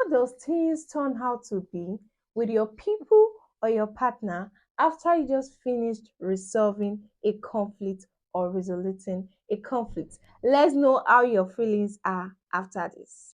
does things turn out to be with your people or your partner after you just finished resolving a conflict or resoluting a conflict? Let's know how your feelings are after this.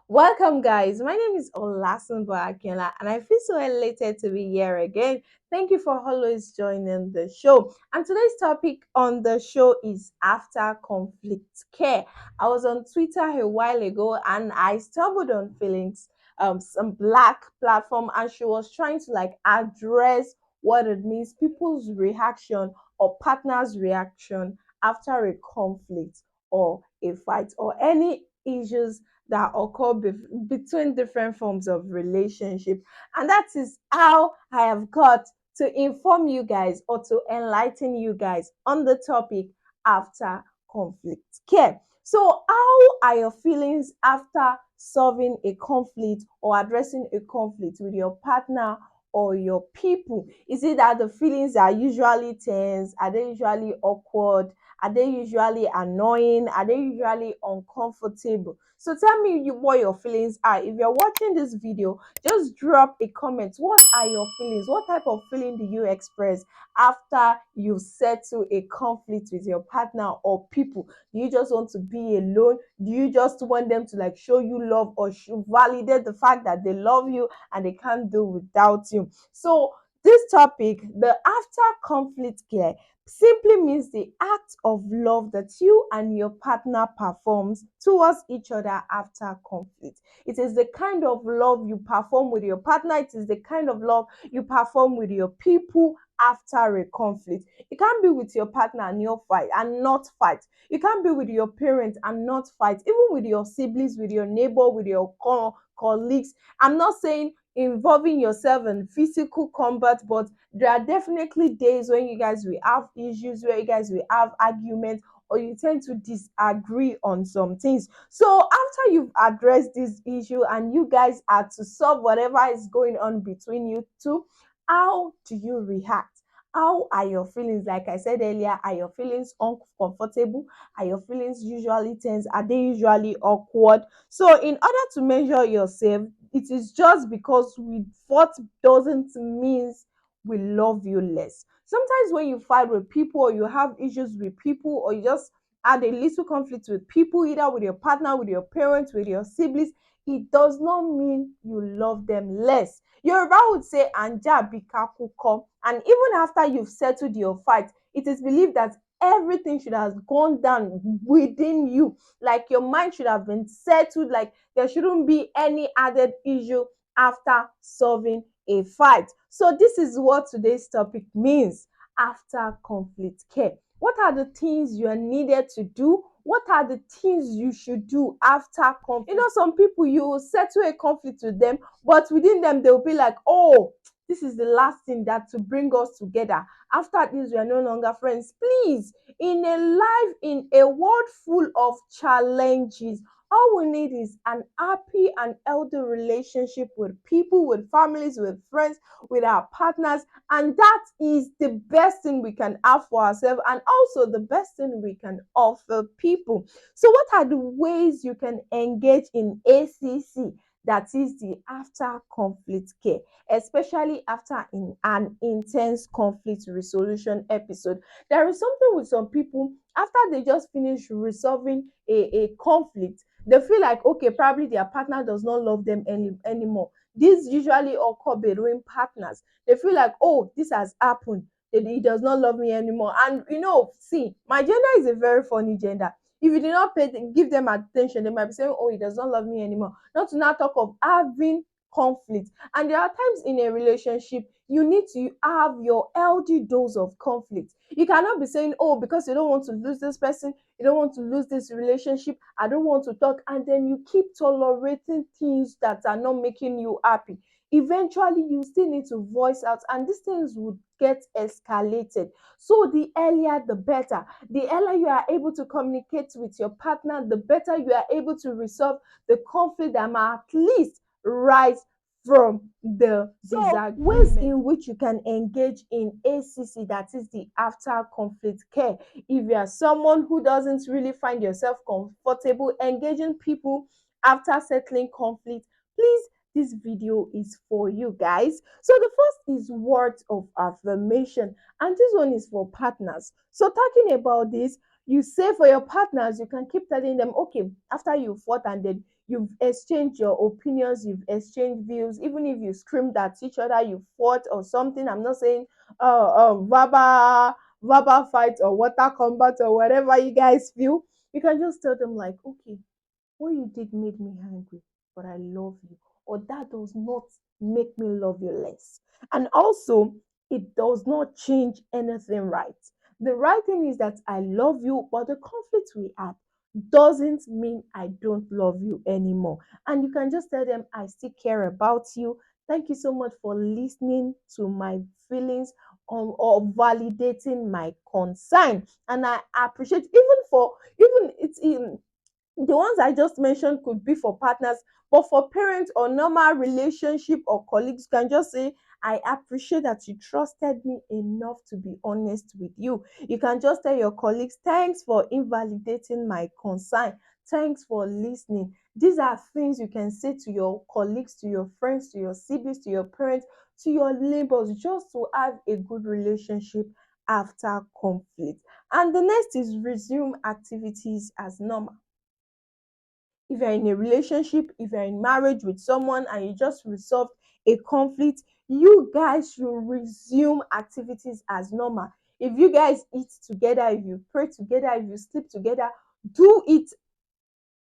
Welcome, guys. My name is Olasunbo Akinola, and I feel so elated to be here again. Thank you for always joining the show. And today's topic on the show is after conflict care. I was on Twitter a while ago, and I stumbled on feelings, some black platform, and she was trying to like address what it means, people's reaction or partner's reaction after a conflict or a fight or any issues that occur between different forms of relationship. And that is how I have got to inform you guys or to enlighten you guys on the topic after conflict care. So, how are your feelings after solving a conflict or addressing a conflict with your partner or your people? Is it that the feelings are usually tense? Are they usually awkward? Are they usually annoying? Are they usually uncomfortable? So tell me what your feelings are. If you're watching this video, just drop a comment. What are your feelings? What type of feeling do you express after you settle a conflict with your partner or people? Do you just want to be alone? Do you just want them to like show you love or validate the fact that they love you and they can't do without you? So this topic, the after conflict care, simply means the act of love that you and your partner performs towards each other after conflict. It is the kind of love you perform with your partner. It is the kind of love you perform with your people after a conflict. You can't be with your partner and not fight. You can't be with your parents and not fight. Even with your siblings, with your neighbor, with your colleagues. I'm not saying involving yourself in physical combat, but there are definitely days when you guys will have issues, where you guys will have arguments, or you tend to disagree on some things. So after you've addressed this issue and you guys are to solve whatever is going on between you two, how do you react? How are your feelings? Like I said earlier, are your feelings uncomfortable? Are your feelings usually tense? Are they usually awkward? So in order to measure yourself, it is just because we fought doesn't mean we love you less. Sometimes when you fight with people or you have issues with people or you just had a little conflict with people, either with your partner, with your parents, with your siblings, it does not mean you love them less. Yoruba would say anja bikakuko, and even after you've settled your fight, it is believed that everything should have gone down within you. Like your mind should have been settled, like there shouldn't be any added issue after solving a fight. So this is what today's topic means after conflict care. What are the things you are needed to do? What are the things you should do after conflict? Some people you will settle a conflict with them, but within them they'll be like, oh, this is the last thing that to bring us together. After this, we are no longer friends. Please, in a world full of challenges, all we need is an happy and healthy relationship with people, with families, with friends, with our partners. And that is the best thing we can have for ourselves and also the best thing we can offer people. So, what are the ways you can engage in ACC? That is the after conflict care, especially after an intense conflict resolution episode. There is something with some people after they just finish resolving a conflict, they feel like okay, probably their partner does not love them anymore. This usually occur between partners. They feel like, oh, this has happened. He does not love me anymore. And see, my gender is a very funny gender. If you do not give them attention, they might be saying, oh, he does not love me anymore. Not to now talk of having conflict. And there are times in a relationship you need to have your healthy dose of conflict. You cannot be saying, oh, because you don't want to lose this person, you don't want to lose this relationship, I don't want to talk, and then you keep tolerating things that are not making you happy. Eventually you still need to voice out and these things would get escalated. So the earlier the better. The earlier you are able to communicate with your partner, the better you are able to resolve the conflict that might at least rise from the ways disagreement. in which you can engage in ACC, that is the after conflict care. If you are someone who doesn't really find yourself comfortable engaging people after settling conflict, please, this video is for you guys. So the first is words of affirmation, and this one is for partners. So talking about this, you say for your partners, you can keep telling them, okay, after you fought and then you've exchanged your opinions, you've exchanged views, even if you screamed at each other, you fought or something. I'm not saying verbal fight or water combat or whatever you guys feel. You can just tell them like, okay, what you did made me angry, but I love you. Or that does not make me love you less. And also, it does not change anything right. The right thing is that I love you, but the conflict we had doesn't mean I don't love you anymore. And you can just tell them, I still care about you. Thank you so much for listening to my feelings or validating my concern. And I appreciate even for even it's in the ones I just mentioned could be for partners, but for parents or normal relationship or colleagues, you can just say, I appreciate that you trusted me enough to be honest with you. You can just tell your colleagues, thanks for invalidating my concern. Thanks for listening. These are things you can say to your colleagues, to your friends, to your siblings, to your parents, to your neighbors, just to have a good relationship after conflict. And the next is resume activities as normal. If you're in a relationship, if you're in marriage with someone and you just resolved a conflict, you guys should resume activities as normal. If you guys eat together, if you pray together, if you sleep together, do it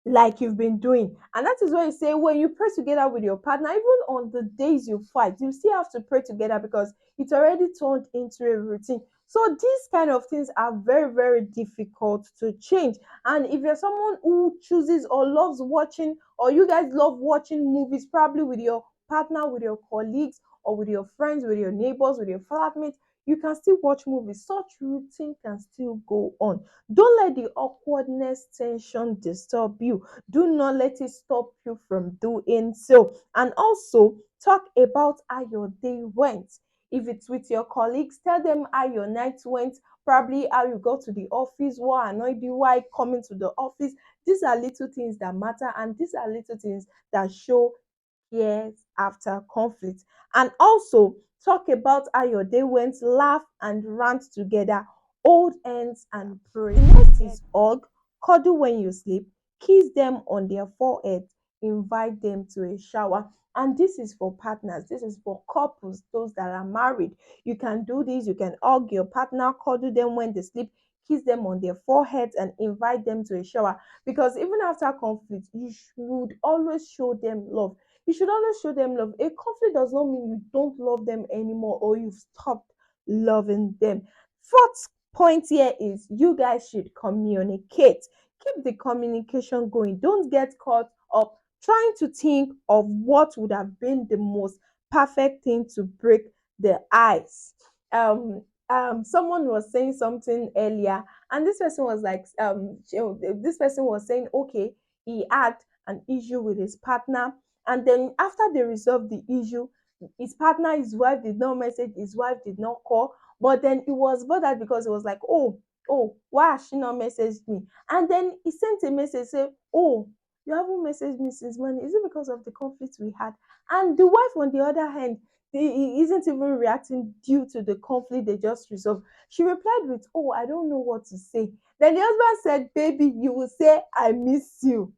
like you've been doing. And that is why you say when you pray together with your partner, even on the days you fight, you still have to pray together because it's already turned into a routine. So these kind of things are very, very difficult to change. And if you're someone who chooses or loves watching, or you guys love watching movies, probably with your partner, with your colleagues, or with your friends, with your neighbors, with your flatmates, you can still watch movies. Such routine can still go on. Don't let the awkwardness, tension disturb you. Do not let it stop you from doing so. And also, talk about how your day went. If it's with your colleagues, tell them how your night went, probably how you got to the office, what annoyed you, why coming to the office. These are little things that matter, and these are little things that show years after conflict. And also talk about how your day went, laugh and rant together, old ends and pray. The next is hug, cuddle when you sleep, kiss them on their forehead, invite them to a shower. And this is for partners, this is for couples, those that are married. You can do this, you can hug your partner, cuddle them when they sleep, kiss them on their foreheads, and invite them to a shower. Because even after conflict, you should always show them love. You should always show them love. A conflict does not mean you don't love them anymore or you've stopped loving them. Fourth point here is you guys should communicate. Keep the communication going. Don't get caught up trying to think of what would have been the most perfect thing to break the ice. Someone was saying something earlier, and this person was like, this person was saying, okay, he had an issue with his partner, and then after they resolved the issue, his partner, his wife did not message, his wife did not call, but then he was bothered because he was like, oh, why has she not messaged me? And then he sent a message say, oh, you haven't messaged me since when? Is it because of the conflict we had? And the wife, on the other hand, he isn't even reacting due to the conflict they just resolved. She replied with, oh, I don't know what to say. Then the husband said, baby, you will say, I miss you.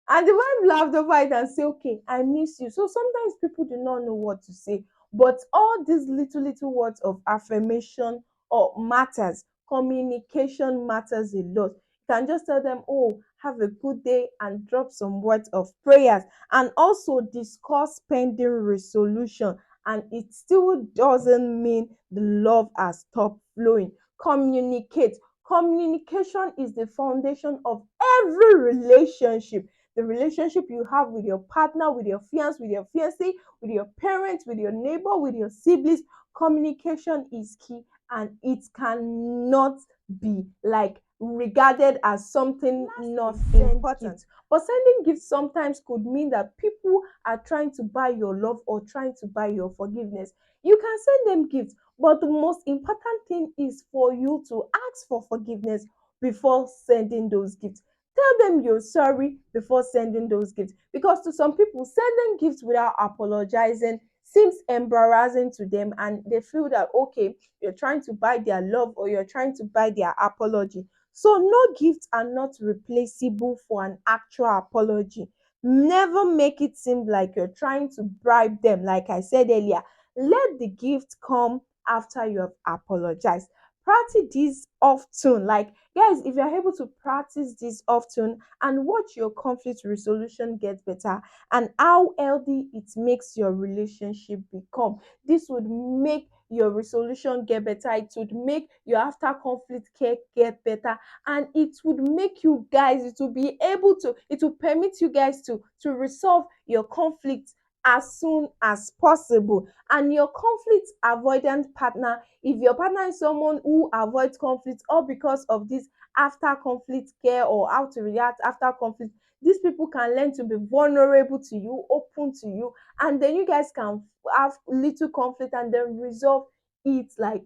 And the wife laughed over it and said, okay, I miss you. So sometimes people do not know what to say. But all these little, little words of affirmation or matters, communication matters a lot. You can just tell them, oh, have a good day, and drop some words of prayers. And also discuss pending resolution. And it still doesn't mean the love has stopped flowing. Communicate. Communication is the foundation of every relationship. The relationship you have with your partner, with your fiance, with your fiancé, with your parents, with your neighbor, with your siblings. Communication is key, and it cannot be like regarded as something not important. But sending gifts sometimes could mean that people are trying to buy your love or trying to buy your forgiveness. You can send them gifts, but the most important thing is for you to ask for forgiveness before sending those gifts. Tell them you're sorry before sending those gifts, because to some people, sending gifts without apologizing seems embarrassing to them, and they feel that okay, you're trying to buy their love or you're trying to buy their apology. So no gifts are not replaceable for an actual apology. Never make it seem like you're trying to bribe them. Like I said earlier, let the gift come after you have apologized. Practice this often. Like, guys, if you're able to practice this often and watch your conflict resolution get better and how healthy it makes your relationship become, this would make your resolution get better. It would make your after conflict care get better, and it would make you guys, it will be able to, it will permit you guys to resolve your conflict as soon as possible. And your conflict avoidant partner, if your partner is someone who avoids conflict all because of this after conflict care or how to react after conflict, these people can learn to be vulnerable to you, open to you, and then you guys can have little conflict and then resolve it like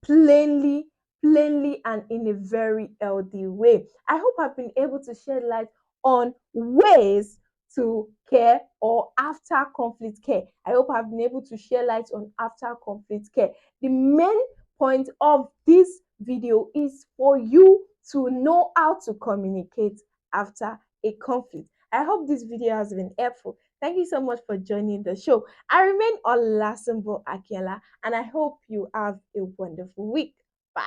plainly, plainly, and in a very healthy way. I hope I've been able to shed light on ways to care or after conflict care. I hope I've been able to share light on after conflict care. The main point of this video is for you to know how to communicate after a conflict. I hope this video has been helpful. Thank you so much for joining the show. I remain Olasunbo Akiela, and I hope you have a wonderful week. Bye.